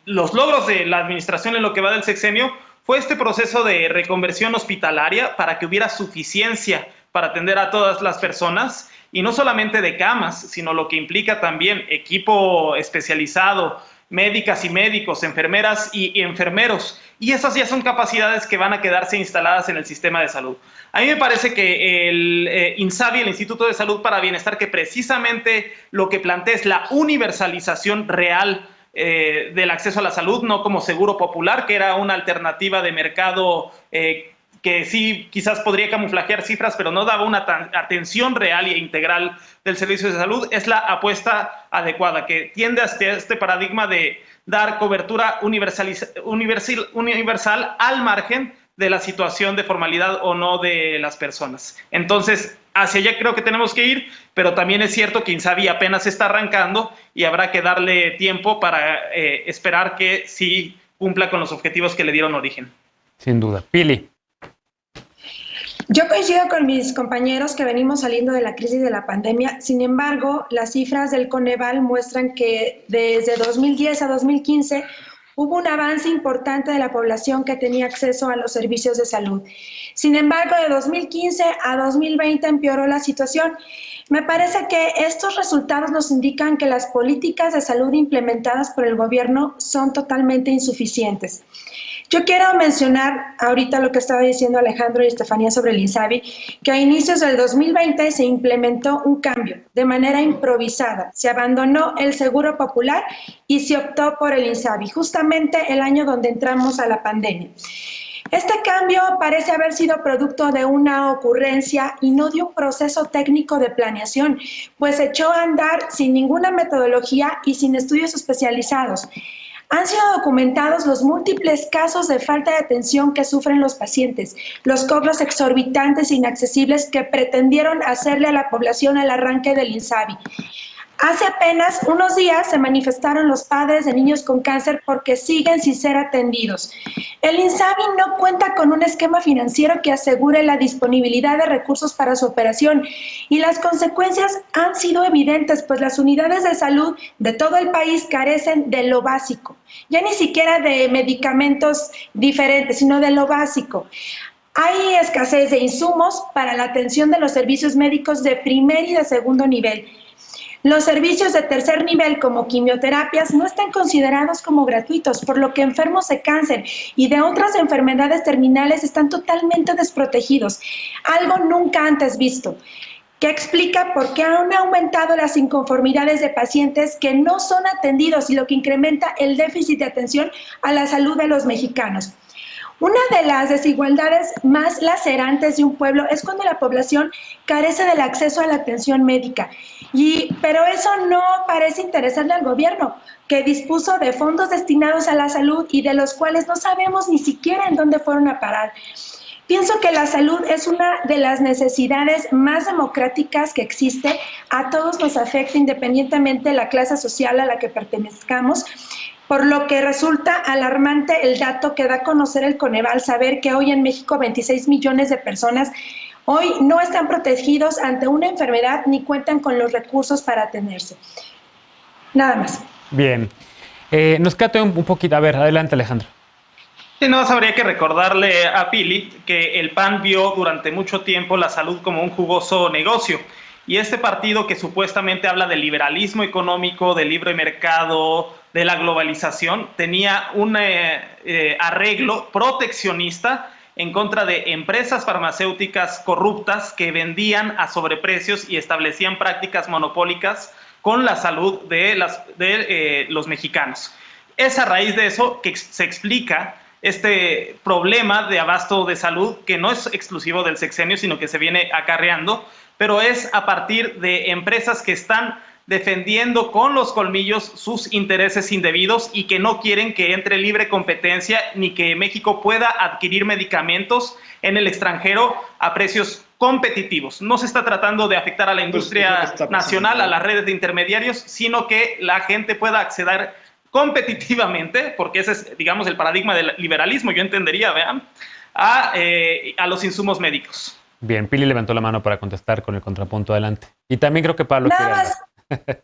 los logros de la administración en lo que va del sexenio, fue este proceso de reconversión hospitalaria para que hubiera suficiencia para atender a todas las personas, y no solamente de camas, sino lo que implica también equipo especializado, médicas y médicos, enfermeras y enfermeros, y esas ya son capacidades que van a quedarse instaladas en el sistema de salud. A mí me parece que el INSABI, el Instituto de Salud para Bienestar, que precisamente lo que plantea es la universalización real del acceso a la salud, no como seguro popular, que era una alternativa de mercado que sí quizás podría camuflajear cifras, pero no daba una atención real e integral del servicio de salud, es la apuesta adecuada, que tiende hacia este paradigma de dar cobertura universal al margen de la situación de formalidad o no de las personas. Entonces, hacia allá creo que tenemos que ir, pero también es cierto que INSABI apenas está arrancando y habrá que darle tiempo para esperar que sí cumpla con los objetivos que le dieron origen. Sin duda. Pili. Yo coincido con mis compañeros que venimos saliendo de la crisis de la pandemia. Sin embargo, las cifras del Coneval muestran que desde 2010 a 2015 hubo un avance importante de la población que tenía acceso a los servicios de salud. Sin embargo, de 2015 a 2020 empeoró la situación. Me parece que estos resultados nos indican que las políticas de salud implementadas por el gobierno son totalmente insuficientes. Yo quiero mencionar ahorita lo que estaba diciendo Alejandro y Estefanía sobre el INSABI, que a inicios del 2020 se implementó un cambio de manera improvisada. Se abandonó el seguro popular y se optó por el INSABI, justamente el año donde entramos a la pandemia. Este cambio parece haber sido producto de una ocurrencia y no de un proceso técnico de planeación, pues se echó a andar sin ninguna metodología y sin estudios especializados. Han sido documentados los múltiples casos de falta de atención que sufren los pacientes, los cobros exorbitantes e inaccesibles que pretendieron hacerle a la población al arranque del INSABI. Hace apenas unos días se manifestaron los padres de niños con cáncer porque siguen sin ser atendidos. El INSABI no cuenta con un esquema financiero que asegure la disponibilidad de recursos para su operación y las consecuencias han sido evidentes, pues las unidades de salud de todo el país carecen de lo básico, ya ni siquiera de medicamentos diferentes, sino de lo básico. Hay escasez de insumos para la atención de los servicios médicos de primer y de segundo nivel. Los servicios de tercer nivel como quimioterapias no están considerados como gratuitos, por lo que enfermos de cáncer y de otras enfermedades terminales están totalmente desprotegidos, algo nunca antes visto, que explica por qué han aumentado las inconformidades de pacientes que no son atendidos y lo que incrementa el déficit de atención a la salud de los mexicanos. Una de las desigualdades más lacerantes de un pueblo es cuando la población carece del acceso a la atención médica. Pero eso no parece interesarle al gobierno, que dispuso de fondos destinados a la salud y de los cuales no sabemos ni siquiera en dónde fueron a parar. Pienso que la salud es una de las necesidades más democráticas que existe. A todos nos afecta independientemente de la clase social a la que pertenezcamos. Por lo que resulta alarmante el dato que da a conocer el Coneval, saber que hoy en México 26 millones de personas hoy no están protegidos ante una enfermedad ni cuentan con los recursos para atenderse. Nada más. Bien. Nos queda un poquito. A ver, adelante, Alejandro. Sí, no, habría que recordarle a Pili que el PAN vio durante mucho tiempo la salud como un jugoso negocio. Y este partido que supuestamente habla del liberalismo económico, del libre mercado, de la globalización, tenía un arreglo proteccionista en contra de empresas farmacéuticas corruptas que vendían a sobreprecios y establecían prácticas monopólicas con la salud de los mexicanos. Es a raíz de eso que se explica este problema de abasto de salud, que no es exclusivo del sexenio, sino que se viene acarreando, pero es a partir de empresas que están defendiendo con los colmillos sus intereses indebidos y que no quieren que entre libre competencia ni que México pueda adquirir medicamentos en el extranjero a precios competitivos. No se está tratando de afectar a la industria nacional, a las redes de intermediarios, sino que la gente pueda acceder competitivamente, porque ese es, digamos, el paradigma del liberalismo, yo entendería, vean, a los insumos médicos. Bien, Pili levantó la mano para contestar con el contrapunto adelante. Y también creo que Pablo quiere hablar.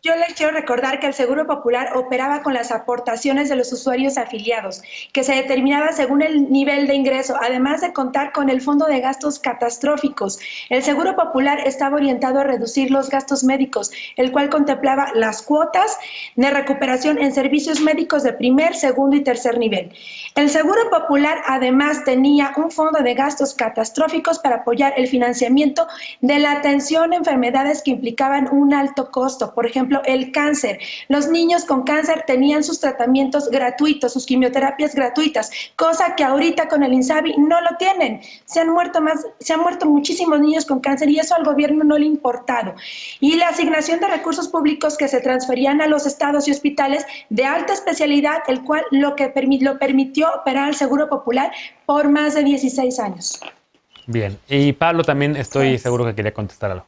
Yo les quiero recordar que el Seguro Popular operaba con las aportaciones de los usuarios afiliados, que se determinaba según el nivel de ingreso, además de contar con el Fondo de Gastos Catastróficos. El Seguro Popular estaba orientado a reducir los gastos médicos, el cual contemplaba las cuotas de recuperación en servicios médicos de primer, segundo y tercer nivel. El Seguro Popular además tenía un Fondo de Gastos Catastróficos para apoyar el financiamiento de la atención a enfermedades que implicaban un alto costo. Por ejemplo, el cáncer. Los niños con cáncer tenían sus tratamientos gratuitos, sus quimioterapias gratuitas, cosa que ahorita con el INSABI no lo tienen. Se han muerto muchísimos niños con cáncer y eso al gobierno no le ha importado. Y la asignación de recursos públicos que se transferían a los estados y hospitales de alta especialidad, el cual lo permitió operar al Seguro Popular por más de 16 años. Bien. Y Pablo también estoy seguro que quería contestar algo.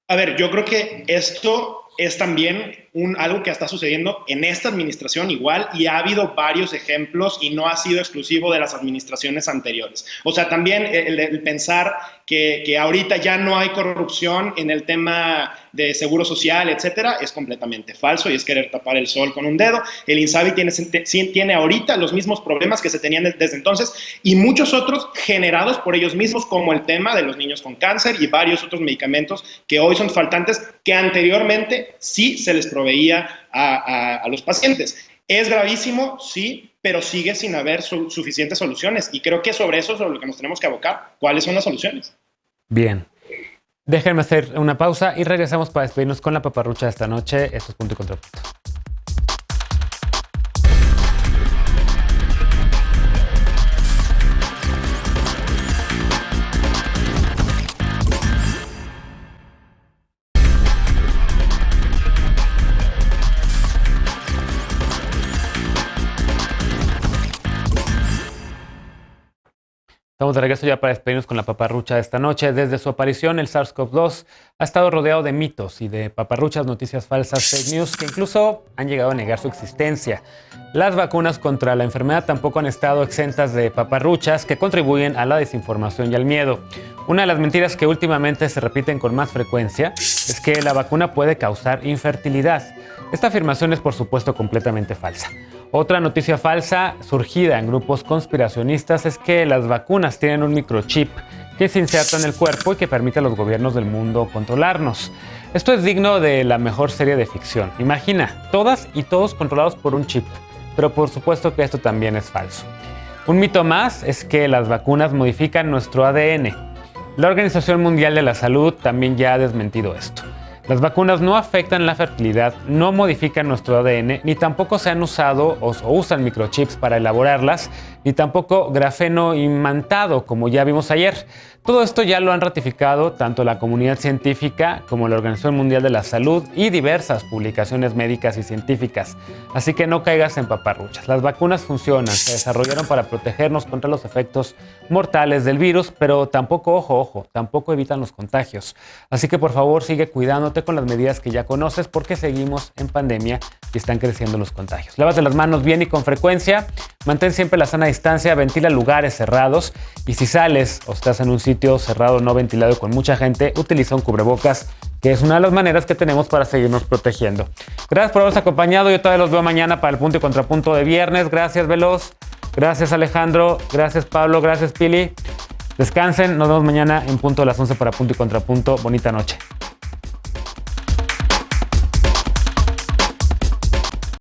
A ver, yo creo que esto es también algo que está sucediendo en esta administración igual y ha habido varios ejemplos y no ha sido exclusivo de las administraciones anteriores. O sea, también el pensar que ahorita ya no hay corrupción en el tema de seguro social, etcétera, es completamente falso y es querer tapar el sol con un dedo. El INSABI tiene ahorita los mismos problemas que se tenían desde entonces y muchos otros generados por ellos mismos, como el tema de los niños con cáncer y varios otros medicamentos que hoy son faltantes, que anteriormente sí se les proveía a los pacientes. Es gravísimo, sí, pero sigue sin haber suficientes soluciones. Y creo que sobre eso es sobre lo que nos tenemos que abocar. ¿Cuáles son las soluciones? Bien. Déjenme hacer una pausa y regresamos para despedirnos con la paparrucha de esta noche. Esto es Punto y Contrapunto. Estamos de regreso ya para despedirnos con la paparrucha de esta noche. Desde su aparición, el SARS-CoV-2 ha estado rodeado de mitos y de paparruchas, noticias falsas, fake news, que incluso han llegado a negar su existencia. Las vacunas contra la enfermedad tampoco han estado exentas de paparruchas que contribuyen a la desinformación y al miedo. Una de las mentiras que últimamente se repiten con más frecuencia es que la vacuna puede causar infertilidad. Esta afirmación es, por supuesto, completamente falsa. Otra noticia falsa surgida en grupos conspiracionistas es que las vacunas tienen un microchip que se inserta en el cuerpo y que permite a los gobiernos del mundo controlarnos. Esto es digno de la mejor serie de ficción. Imagina, todas y todos controlados por un chip. Pero por supuesto que esto también es falso. Un mito más es que las vacunas modifican nuestro ADN. La Organización Mundial de la Salud también ya ha desmentido esto. Las vacunas no afectan la fertilidad, no modifican nuestro ADN, ni tampoco se han usado o usan microchips para elaborarlas, ni tampoco grafeno imantado, como ya vimos ayer. Todo esto ya lo han ratificado tanto la comunidad científica como la Organización Mundial de la Salud y diversas publicaciones médicas y científicas. Así que no caigas en paparruchas. Las vacunas funcionan, se desarrollaron para protegernos contra los efectos mortales del virus, pero tampoco, ojo, tampoco evitan los contagios. Así que por favor sigue cuidándote con las medidas que ya conoces porque seguimos en pandemia y están creciendo los contagios. Lávate las manos bien y con frecuencia, mantén siempre la sana distancia, ventila lugares cerrados y si sales o estás en un sitio cerrado no ventilado con mucha gente, utiliza un cubrebocas, que es una de las maneras que tenemos para seguirnos protegiendo. Gracias por habernos acompañado. Yo todavía los veo mañana para el Punto y Contrapunto de viernes. Gracias, Veloz. Gracias, Alejandro. Gracias, Pablo. Gracias, Pili. Descansen. Nos vemos mañana en punto de las 11 para Punto y Contrapunto. Bonita noche.